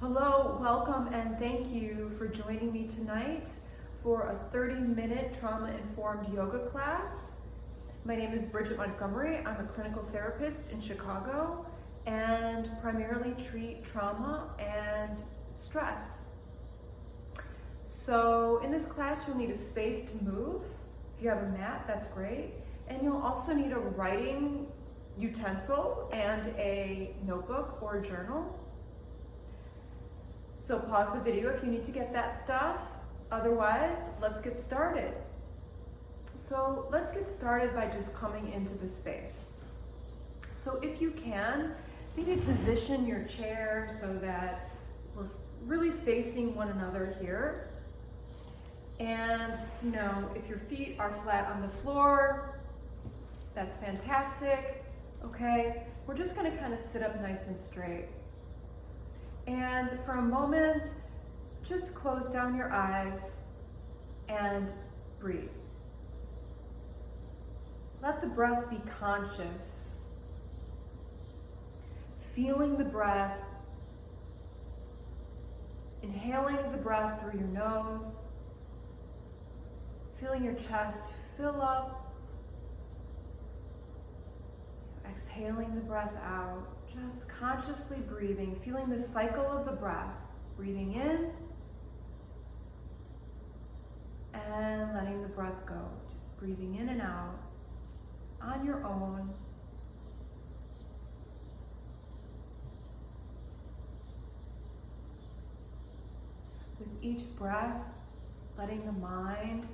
Hello, welcome, and thank you for joining me tonight for a 30-minute trauma-informed yoga class. My name is Bridget Montgomery. I'm a clinical therapist in Chicago and primarily treat trauma and stress. So in this class, you'll need a space to move. If you have a mat, that's great. And you'll also need a writing utensil and a notebook or a journal. So pause the video if you need to get that stuff. Otherwise, let's get started. So let's get started by just coming into the space. So if you can, maybe position your chair so that we're really facing one another here. And, if your feet are flat on the floor, that's fantastic. Okay, we're just gonna kind of sit up nice and straight. And for a moment, just close down your eyes and breathe. Let the breath be conscious. Feeling the breath, inhaling the breath through your nose, feeling your chest fill up, exhaling the breath out. Just consciously breathing, feeling the cycle of the breath. Breathing in and letting the breath go. Just breathing in and out on your own. With each breath, letting the mind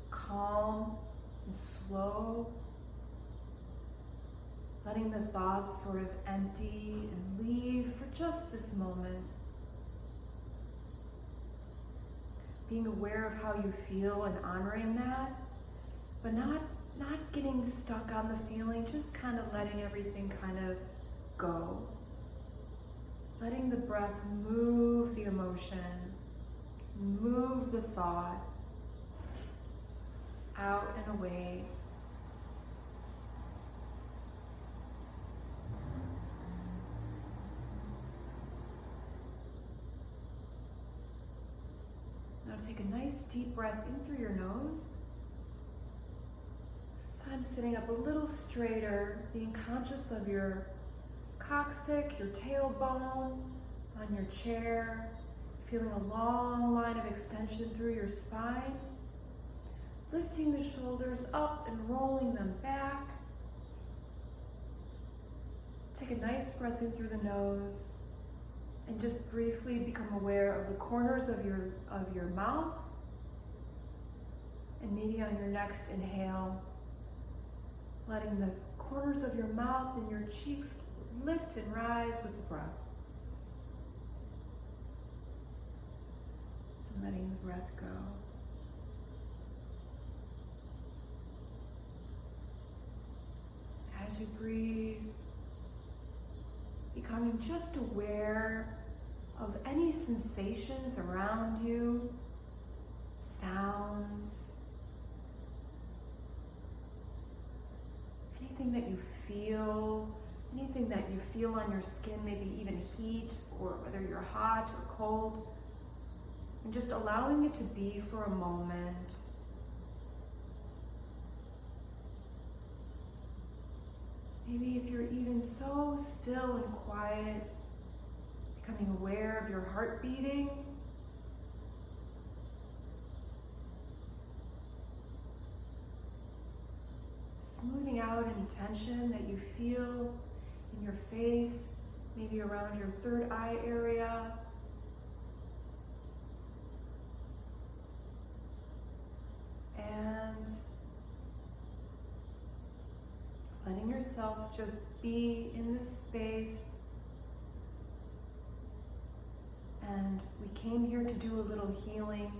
calm and slow. Letting the thoughts sort of empty and leave for just this moment. Being aware of how you feel and honoring that, but not getting stuck on the feeling, just kind of letting everything kind of go. Letting the breath move the emotion, move the thought out and away. Now take a nice deep breath in through your nose. This time sitting up a little straighter, being conscious of your coccyx, your tailbone on your chair, feeling a long line of extension through your spine. Lifting the shoulders up and rolling them back. Take a nice breath in through the nose. And just briefly become aware of the corners of your mouth. And maybe on your next inhale, letting the corners of your mouth and your cheeks lift and rise with the breath. And letting the breath go. As you breathe, becoming just aware of any sensations around you, sounds, anything that you feel on your skin, maybe even heat, or whether you're hot or cold, and just allowing it to be for a moment. Maybe if you're even so still and quiet, becoming aware of your heart beating. Smoothing out any tension that you feel in your face, maybe around your third eye area. And letting yourself just be in this space. And we came here to do a little healing,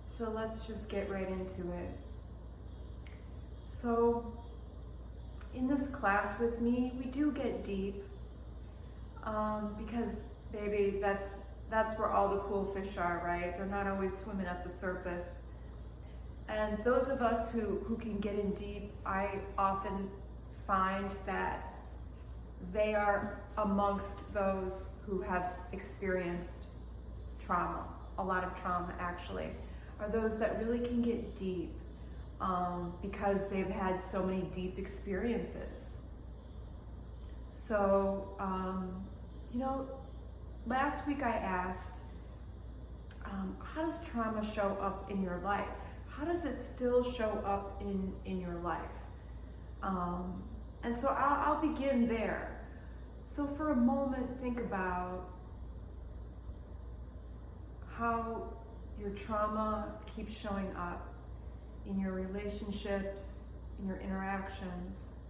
so let's just get right into it. So, in this class with me, we do get deep, because, baby, that's where all the cool fish are, right? They're not always swimming at the surface. And those of us who can get in deep, I often find that they are amongst those who have experienced trauma, a lot of trauma actually, are those that really can get deep because they've had so many deep experiences. So, last week I asked, how does trauma show up in your life? How does it still show up in your life? And so I'll begin there. So for a moment, think about how your trauma keeps showing up in your relationships, in your interactions,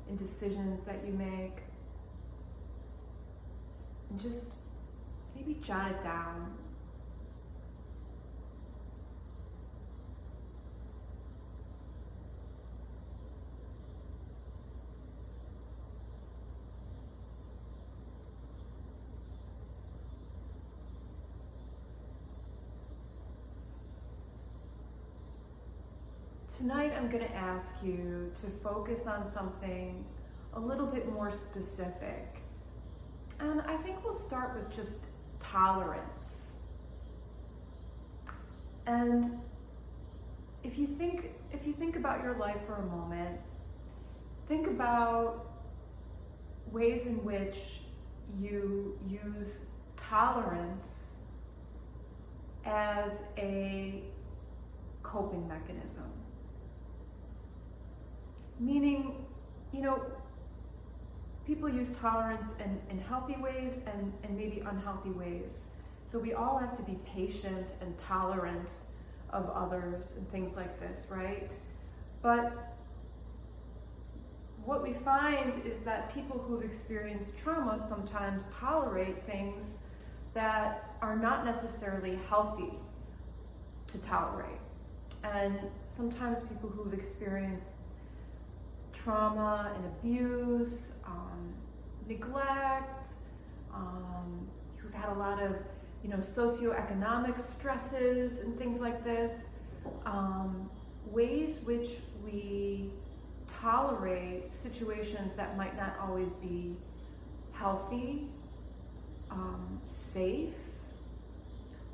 in decisions that you make. And just maybe jot it down. Tonight I'm going to ask you to focus on something a little bit more specific. And I think we'll start with just tolerance. And if you think about your life for a moment, think about ways in which you use tolerance as a coping mechanism. Meaning, people use tolerance in healthy ways and maybe unhealthy ways. So we all have to be patient and tolerant of others and things like this, right? But what we find is that people who've experienced trauma sometimes tolerate things that are not necessarily healthy to tolerate. And sometimes people who've experienced trauma and abuse, neglect, who've had a lot of, socioeconomic stresses and things like this, ways which we tolerate situations that might not always be healthy, safe,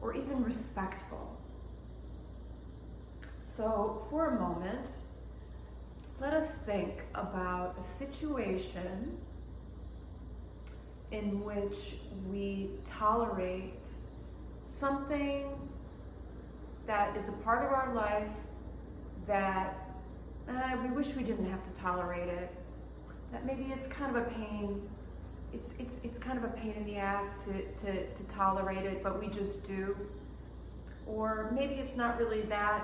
or even respectful. So for a moment, let us think about a situation in which we tolerate something that is a part of our life that we wish we didn't have to tolerate it. That maybe it's kind of a pain. It's kind of a pain in the ass to tolerate it, but we just do. Or maybe it's not really that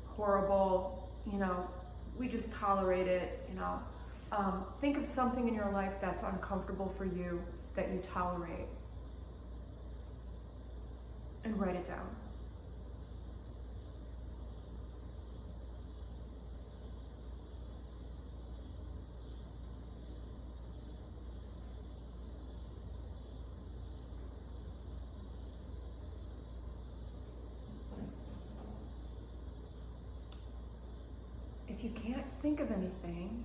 horrible, we just tolerate it, Think of something in your life that's uncomfortable for you that you tolerate and write it down. If you can't think of anything,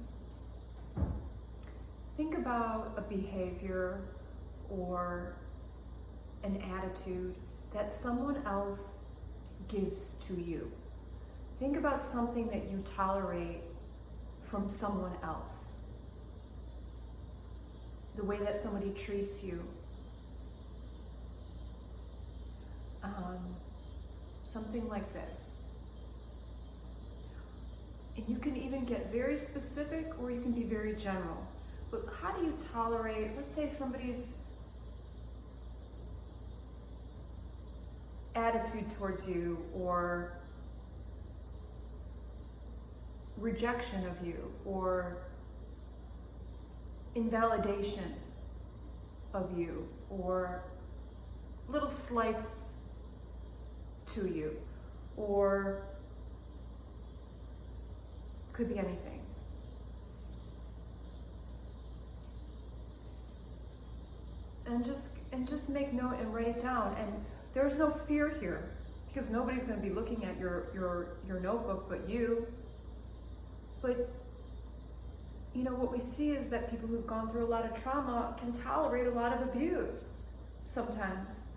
think about a behavior or an attitude that someone else gives to you. Think about something that you tolerate from someone else. The way that somebody treats you. Something like this. And you can even get very specific or you can be very general. But how do you tolerate, let's say somebody's attitude towards you or rejection of you or invalidation of you or little slights to you, or could be anything. And just make note and write it down. And there's no fear here because nobody's going to be looking at your notebook but you. But you know, what we see is that people who've gone through a lot of trauma can tolerate a lot of abuse sometimes.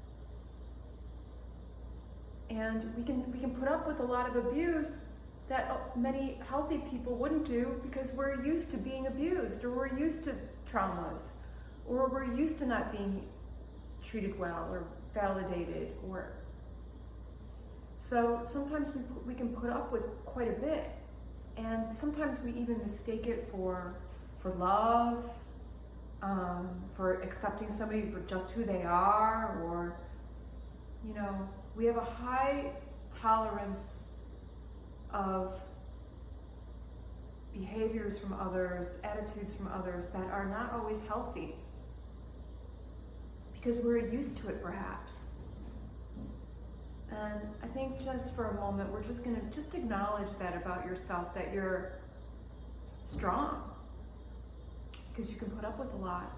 And we can put up with a lot of abuse that many healthy people wouldn't do because we're used to being abused, or we're used to traumas, or we're used to not being treated well or validated. Or so sometimes we can put up with quite a bit, and sometimes we even mistake it for love, for accepting somebody for just who they are, or, you know, we have a high tolerance of behaviors from others, attitudes from others that are not always healthy because we're used to it, perhaps. And I think just for a moment, we're just going to just acknowledge that about yourself, that you're strong, because you can put up with a lot.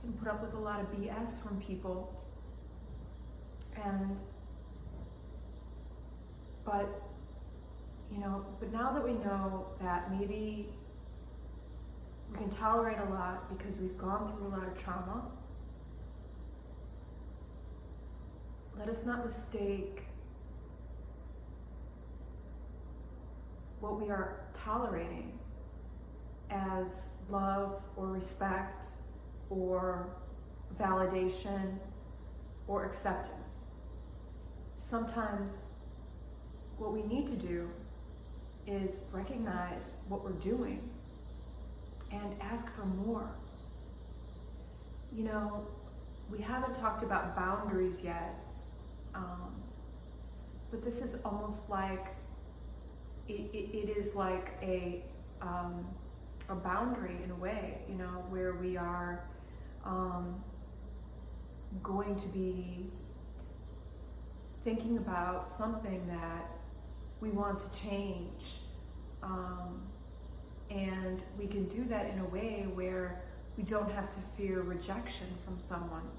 You can put up with a lot of BS from people. But now that we know that maybe we can tolerate a lot because we've gone through a lot of trauma, let us not mistake what we are tolerating as love or respect or validation or acceptance. Sometimes what we need to do is recognize what we're doing and ask for more. You know, we haven't talked about boundaries yet, but this is almost like, it is like a boundary in a way, you know, where we are going to be thinking about something that we want to change, and we can do that in a way where we don't have to fear rejection from someone.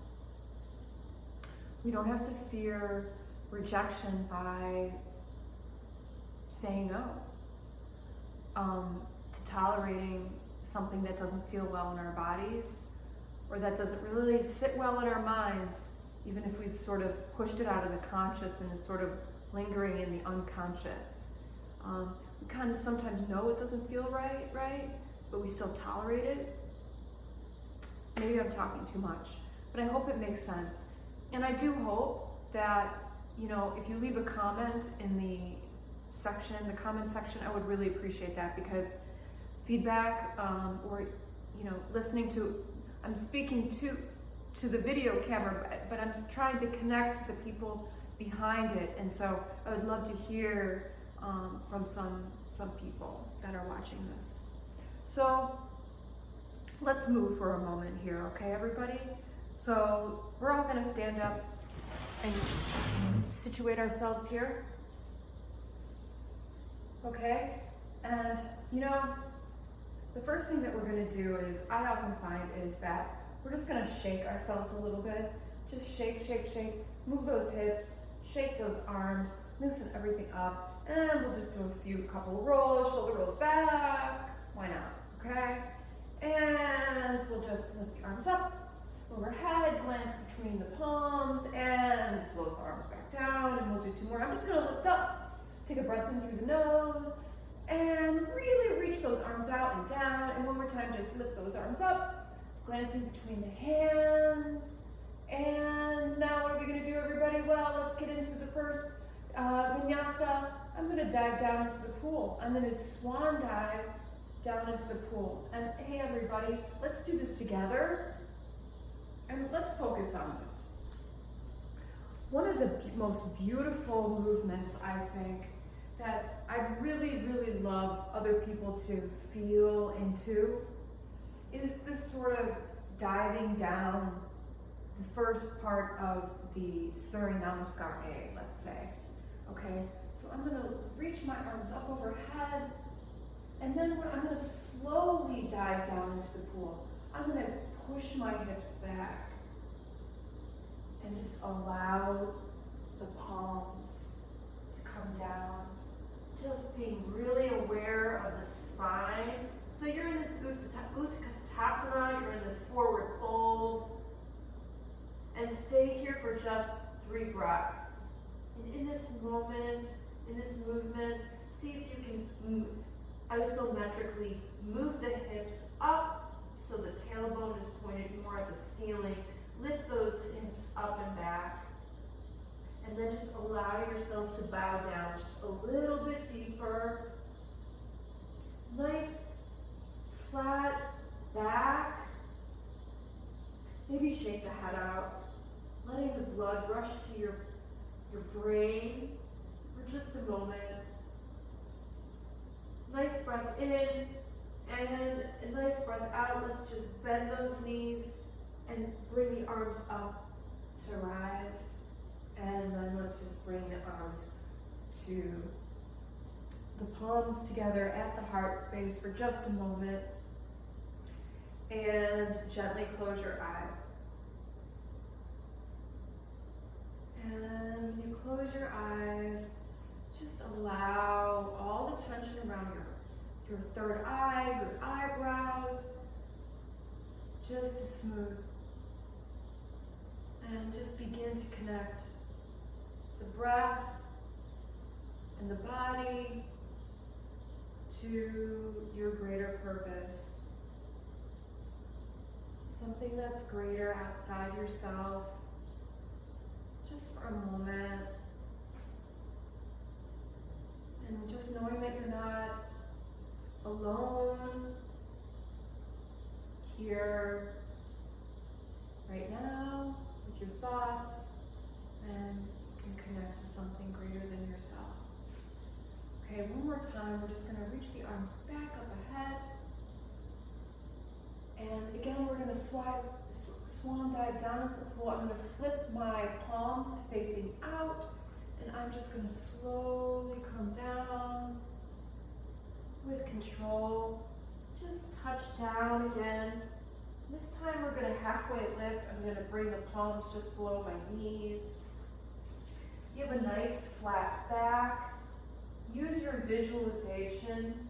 We don't have to fear rejection by saying no, to tolerating something that doesn't feel well in our bodies, or that doesn't really sit well in our minds, even if we've sort of pushed it out of the conscious and is sort of lingering in the unconscious. We kind of sometimes know it doesn't feel right, but we still tolerate it. Maybe I'm talking too much, but I hope it makes sense. And I do hope that, you know, if you leave a comment in the comment section, I would really appreciate that, because feedback, or, you know, I'm speaking to the video camera, but I'm trying to connect to the people behind it, and so I would love to hear from some people that are watching this. So let's move for a moment here, okay, everybody? So we're all going to stand up and situate ourselves here, okay? And, you know, the first thing that we're going to do is, I often find, is that we're just going to shake ourselves a little bit. Just shake, move those hips, shake those arms, loosen everything up, and we'll just do a couple rolls, shoulder rolls back, why not, okay? And we'll just lift the arms up, overhead, glance between the palms, and float the arms back down, and we'll do 2 more. I'm just gonna lift up, take a breath in through the nose, and really reach those arms out and down, and one more time, just lift those arms up, glancing between the hands. And now what are we going to do, everybody? Well, let's get into the first vinyasa. I'm going to dive down into the pool. I'm going to swan dive down into the pool. And hey, everybody, let's do this together. And let's focus on this. One of the most beautiful movements, I think, that I really, really love other people to feel into is this sort of diving down the first part of the Surya Namaskar A, let's say. Okay, so I'm going to reach my arms up overhead, and then I'm going to slowly dive down into the pool. I'm going to push my hips back and just allow the palms to come down. Just being really aware of the spine. So you're in this Utkatasana. You're in this forward fold. And stay here for just 3 breaths. And in this moment, in this movement, see if you can isometrically move the hips up so the tailbone is pointed more at the ceiling. Lift those hips up and back. And then just allow yourself to bow down just a little bit deeper. Nice flat back. Maybe shake the head out, letting the blood rush to your brain for just a moment. Nice breath in and a nice breath out. Let's just bend those knees and bring the arms up to rise. And then let's just bring the arms to the palms together at the heart space for just a moment. And gently close your eyes. And when you close your eyes, just allow all the tension around your third eye, your eyebrows, just to smooth. And just begin to connect the breath and the body to your greater purpose. Something that's greater outside yourself. Just for a moment. And just knowing that you're not alone here right now with your thoughts, and you can connect to something greater than yourself. Okay, one more time, we're just going to reach the arms back up ahead. And again, we're going to swan dive down into the pool. I'm going to flip my palms facing out, and I'm just going to slowly come down with control. Just touch down again. This time we're going to halfway lift. I'm going to bring the palms just below my knees. You have a nice flat back. Use your visualization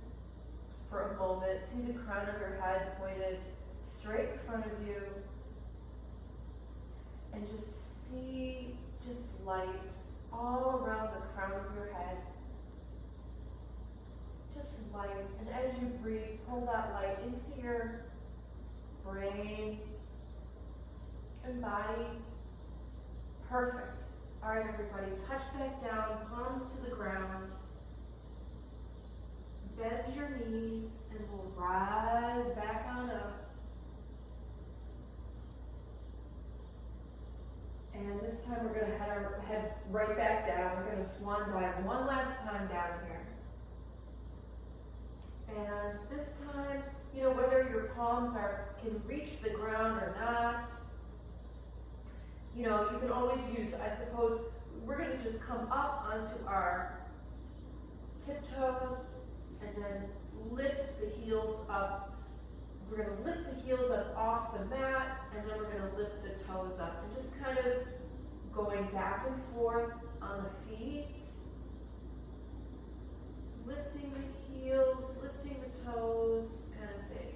for a moment. See the crown of your head pointed straight in front of you. And just see just light all around the crown of your head. Just light. And as you breathe, pull that light into your brain and body. Perfect. All right, everybody, touch back down, palms to the ground. Bend your knees and we'll rise back on up. And this time we're going to head right back down. We're going to swan dive one last time down here. And this time, you know, whether your palms can reach the ground or not, you know, you can always use, I suppose, we're going to just come up onto our tiptoes and then lift the heels up. We're going to lift the heels up off the mat, and then we're going to lift the toes up. And just kind of going back and forth on the feet. Lifting the heels, lifting the toes, this kind of thing.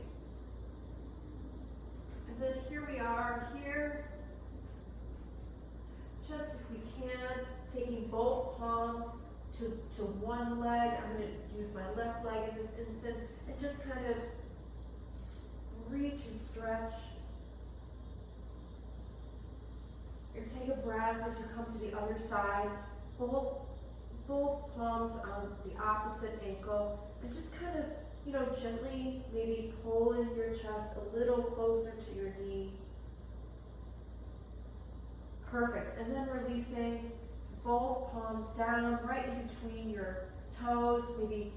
And then here we are, here. Just if we can, taking both palms to one leg. I'm going to use my left leg in this instance, and just kind of reach and stretch. And take a breath as you come to the other side. Both palms on the opposite ankle, and just kind of, you know, gently maybe pull in your chest a little closer to your knee. Perfect. And then releasing both palms down right in between your toes, maybe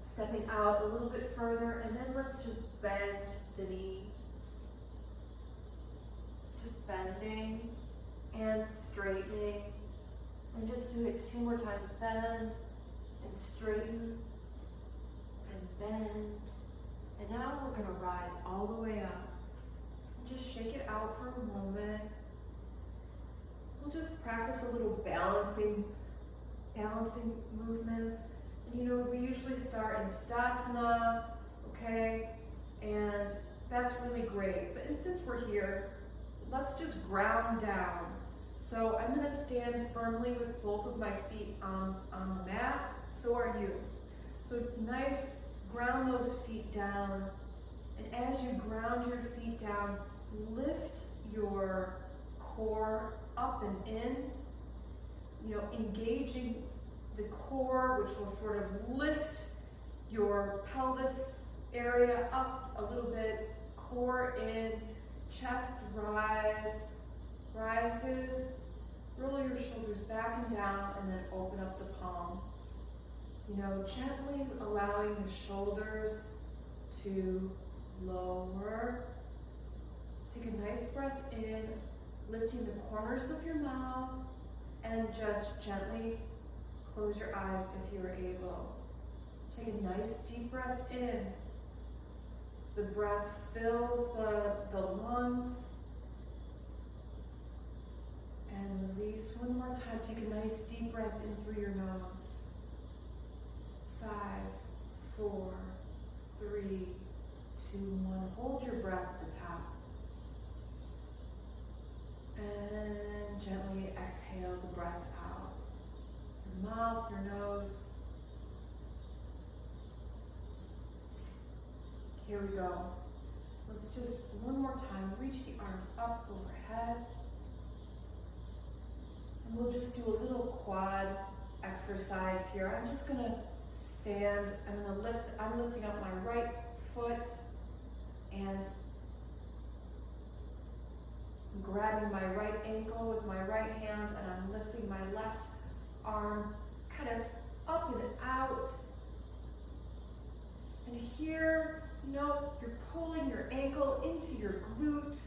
stepping out a little bit further, and then let's just bend the knee. Just bending and straightening. And just do it 2 more times. Bend and straighten and bend. And now we're going to rise all the way up. Just shake it out for a moment. We'll just practice a little balancing movements. And you know, we usually start in Tadasana, okay? that's really great. But since we're here, let's just ground down. So I'm going to stand firmly with both of my feet on the mat. So are you. So nice, ground those feet down. And as you ground your feet down, lift your core up and in, engaging the core, which will sort of lift your pelvis area up a little bit, core in, chest rises, roll your shoulders back and down, and then open up the palm. Gently allowing the shoulders to lower. Take a nice breath in, lifting the corners of your mouth, and just gently close your eyes if you're able. Take a nice deep breath in. The breath fills the lungs. And release one more time. Take a nice deep breath in through your nose. 5, 4, 3, 2, 1. Hold your breath at the top. And gently exhale the breath out. Your mouth, your nose. Here we go. Let's just, one more time, reach the arms up overhead. And we'll just do a little quad exercise here. I'm just gonna stand, I'm lifting up my right foot and I'm grabbing my right ankle with my right hand, and I'm lifting my left arm kind of up and out. And here, you're pulling your ankle into your glute,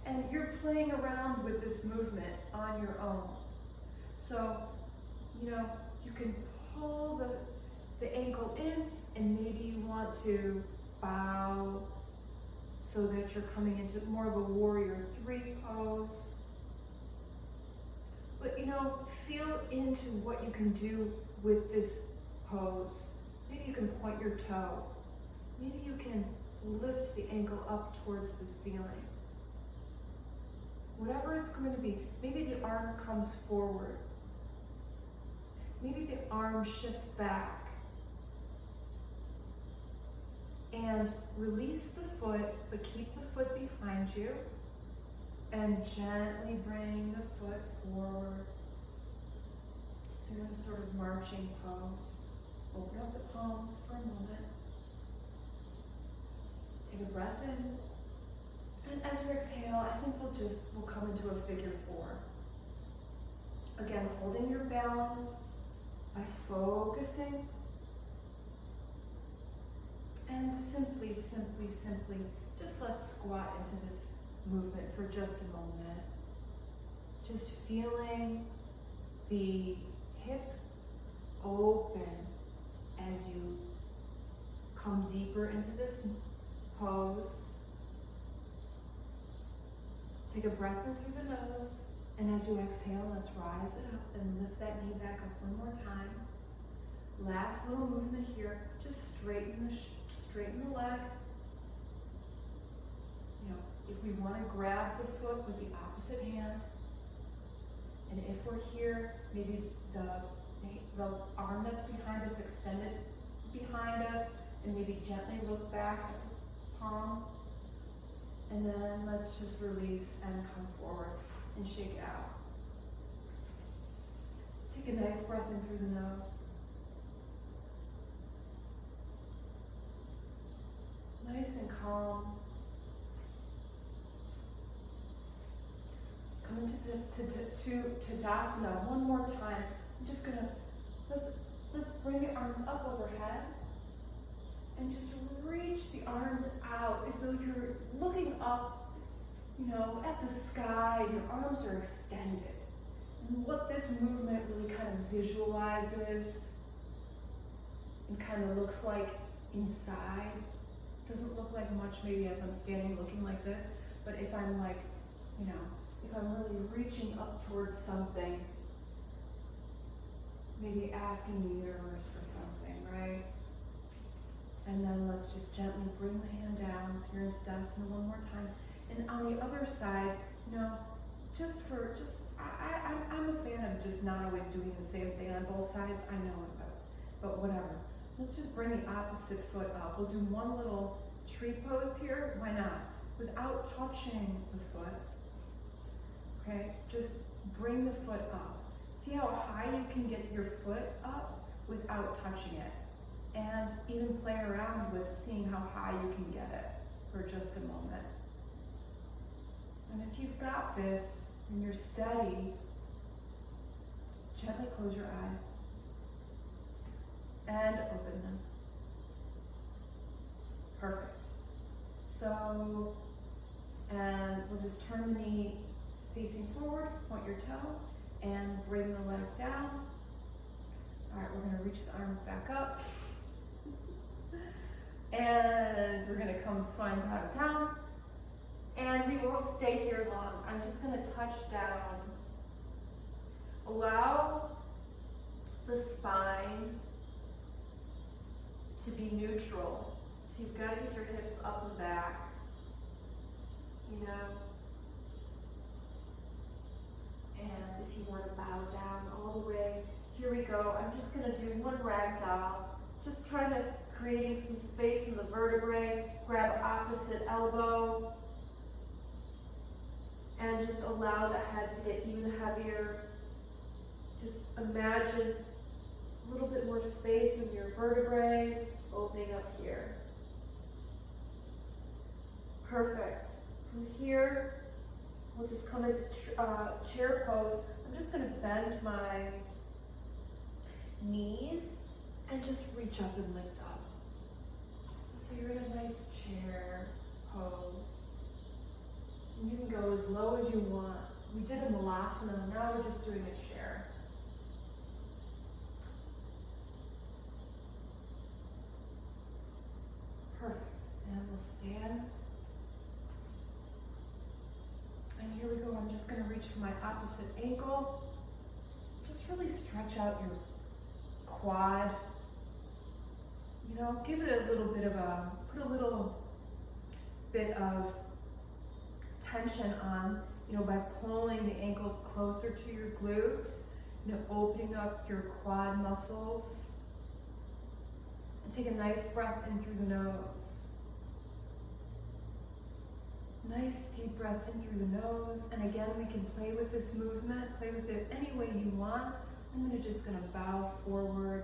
and you're playing around with this movement on your own. So, you can pull the ankle in, and maybe you want to bow so that you're coming into more of a warrior 3 pose. But feel into what you can do with this pose. Maybe you can point your toe. Maybe you can lift the ankle up towards the ceiling. Whatever it's going to be. Maybe the arm comes forward. Maybe the arm shifts back. And release the foot, but keep the foot behind you. And gently bring the foot forward. So you're in sort of marching pose. Open up the palms for a moment. Take a breath in. And as you exhale, I think we'll come into a figure 4. Again, holding your balance by focusing. And simply, just let's squat into this movement for just a moment. Just feeling the hip open as you come deeper into this pose. Take a breath in through the nose, and as you exhale, let's rise it up and lift that knee back up one more time. Last little movement here, just straighten the leg. If we want to grab the foot with the opposite hand, and if we're here, maybe the arm that's behind us extended behind us, and maybe gently look back at the palm. And then let's just release and come forward and shake it out. Take a nice breath in through the nose. Nice and calm. Let's come into Tadasana one more time. I'm just gonna, let's bring the arms up overhead and just reach the arms out as though you're looking up, at the sky, and your arms are extended. And what this movement really kind of visualizes and kind of looks like inside. Doesn't look like much maybe as I'm standing looking like this, but if I'm like, if I'm really reaching up towards something, maybe asking the universe for something, right? And then let's just gently bring the hand down, so you're into Tadasana one more time. And on the other side, you know, I'm a fan of just not always doing the same thing on both sides. I know it, but whatever. Let's just bring the opposite foot up. We'll do one little tree pose here. Why not? Without touching the foot. Okay, just bring the foot up. See how high you can get your foot up without touching it. And even play around with seeing how high you can get it for just a moment. And if you've got this and you're steady, gently close your eyes and open them. Perfect. So, and we'll just turn the knee facing forward, point your toe, and bring the leg down. All right, we're going to reach the arms back up. And we're going to come slide out down. And we won't stay here long. I'm just going to touch down. Allow the spine to be neutral. So you've got to get your hips up and back. You know? And if you want to bow down all the way, here we go. I'm just going to do one ragdoll. Just trying to creating some space in the vertebrae. Grab opposite elbow. And just allow the head to get even heavier. Just imagine a little bit more space in your vertebrae, opening up here. Perfect. From here, we'll just come into chair pose. I'm just going to bend my knees and just reach up and lift up. So you're in a nice chair pose. And you can go as low as you want. We did a Malasana, now we're just doing a chair. Perfect. And we'll stand. And here we go. I'm just going to reach for my opposite ankle. Just really stretch out your quad. You know, give it a little bit of put a little bit of tension on, you know, by pulling the ankle closer to your glutes, you know, opening up your quad muscles. And take a nice breath in through the nose. Nice deep breath in through the nose. And again, we can play with this movement, play with it any way you want. I'm just gonna bow forward.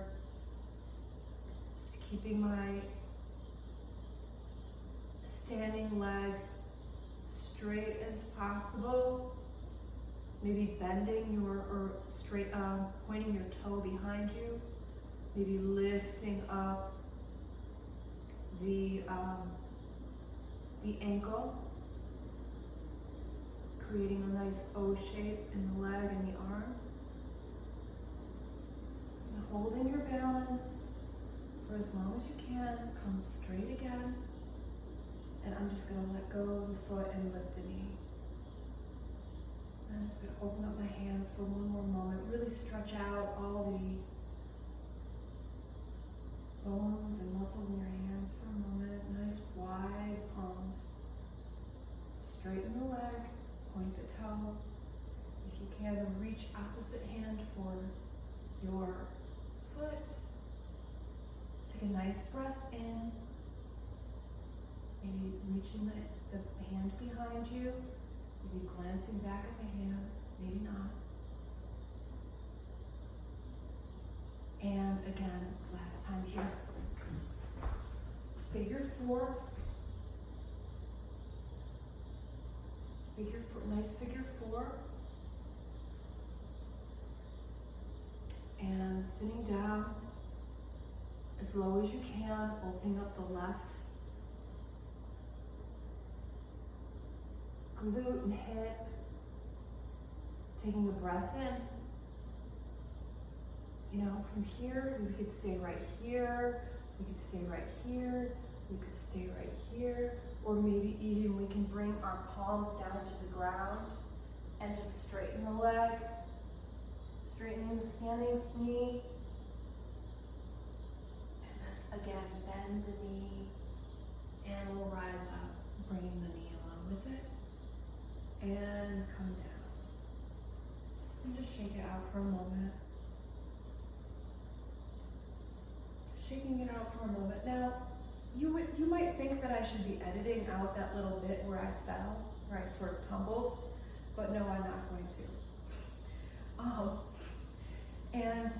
Just keeping my standing leg straight as possible. Maybe bending or straight, pointing your toe behind you. Maybe lifting up the ankle, creating a nice O shape in the leg and the arm. And holding your balance for as long as you can. Come straight again. And I'm just going to let go of the foot and lift the knee. I'm just going to open up my hands for one more moment. Really stretch out all the bones and muscles in your hands for a moment. Nice wide palms. Straighten the leg, point the toe. If you can, reach opposite hand for your foot. Take a nice breath in. Maybe reaching the hand behind you. Maybe glancing back at the hand. Maybe not. And again, last time here. Figure four. Nice figure four. And sitting down as low as you can, opening up the left glute and hip. Taking a breath in. You know, from here, we could stay right here, we could stay right here, we could stay right here, or maybe even we can bring our palms down to the ground and just straighten the leg, straightening the standing knee. And again, bend the knee and we'll rise up, bringing the knee along with it. And come down. And just shake it out for a moment. Shaking it out for a moment. Now, you might think that I should be editing out that little bit where I fell, where I sort of tumbled, but no, I'm not going to. And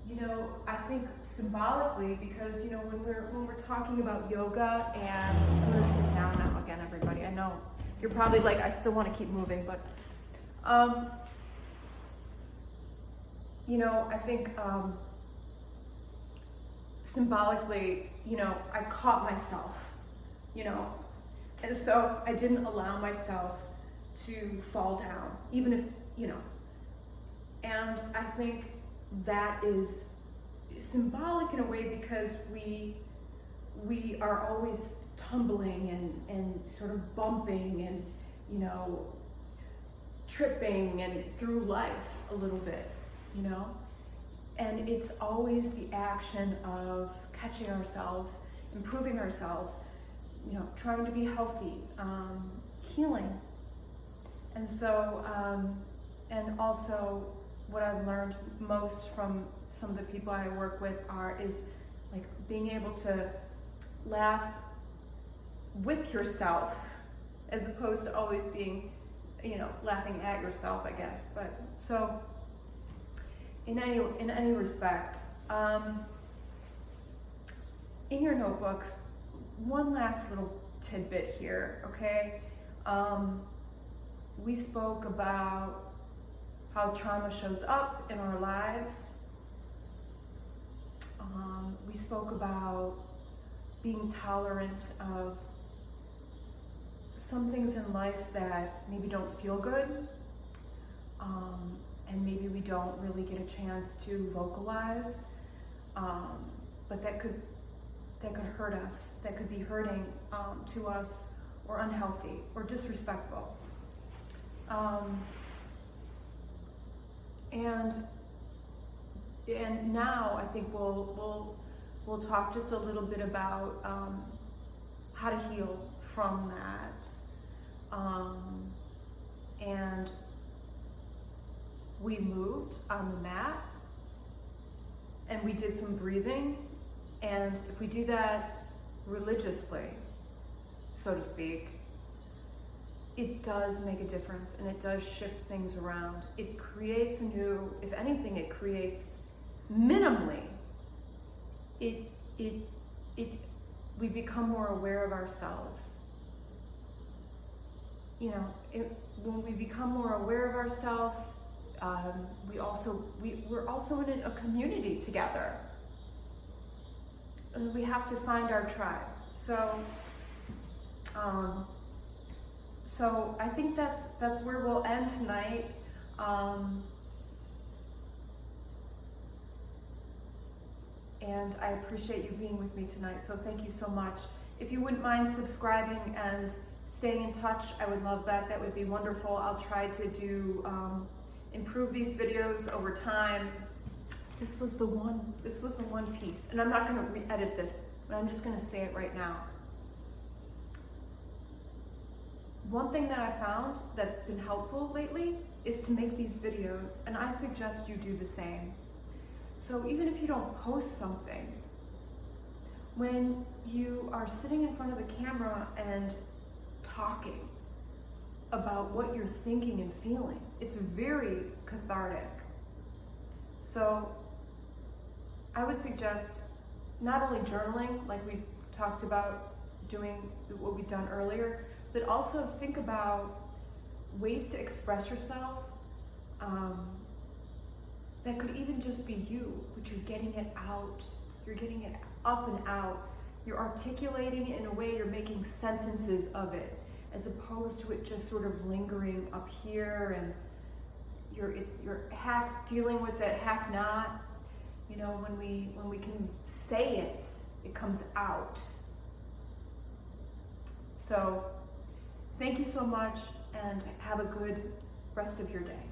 you know, I think symbolically, because you know, when we're talking about yoga, and I'm gonna sit down now again, everybody. I know you're probably like, I still want to keep moving, but you know, I think symbolically, you know, I caught myself, you know, and so I didn't allow myself to fall down, even if, you know, and I think that is symbolic in a way, because we are always tumbling and sort of bumping and, you know, tripping and through life a little bit, you know, and it's always the action of catching ourselves, improving ourselves, you know, trying to be healthy, healing. And so, and also what I've learned most from some of the people I work with is like being able to laugh with yourself, as opposed to always being, you know, laughing at yourself, I guess. But so in any respect, in your notebooks, one last little tidbit here, okay? We spoke about how trauma shows up in our lives. We spoke about being tolerant of some things in life that maybe don't feel good, and maybe we don't really get a chance to vocalize, but that could hurt us, that could be hurting to us, or unhealthy, or disrespectful. And now I think we'll talk just a little bit about how to heal from that. And we moved on the mat, and we did some breathing. And if we do that religiously, so to speak, it does make a difference, and it does shift things around. It creates a new, if anything, it creates minimally, we become more aware of ourselves. You know, when we become more aware of ourselves, we're also in a community together. And we have to find our tribe. So I think that's where we'll end tonight. And I appreciate you being with me tonight, so thank you so much. If you wouldn't mind subscribing and staying in touch, I would love that. That would be wonderful. I'll try to do improve these videos over time. This was the one piece, and I'm not going to re-edit this, but I'm just going to say it right now. One thing that I found that's been helpful lately is to make these videos, and I suggest you do the same. So even if you don't post something, when you are sitting in front of the camera and talking about what you're thinking and feeling, it's very cathartic. So I would suggest not only journaling, like we've talked about doing what we've done earlier, but also think about ways to express yourself. That could even just be you, but you're getting it out. You're getting it up and out. You're articulating it in a way, you're making sentences of it, as opposed to it just sort of lingering up here, and you're half dealing with it, half not. You know, when we can say it, it comes out. So thank you so much, and have a good rest of your day.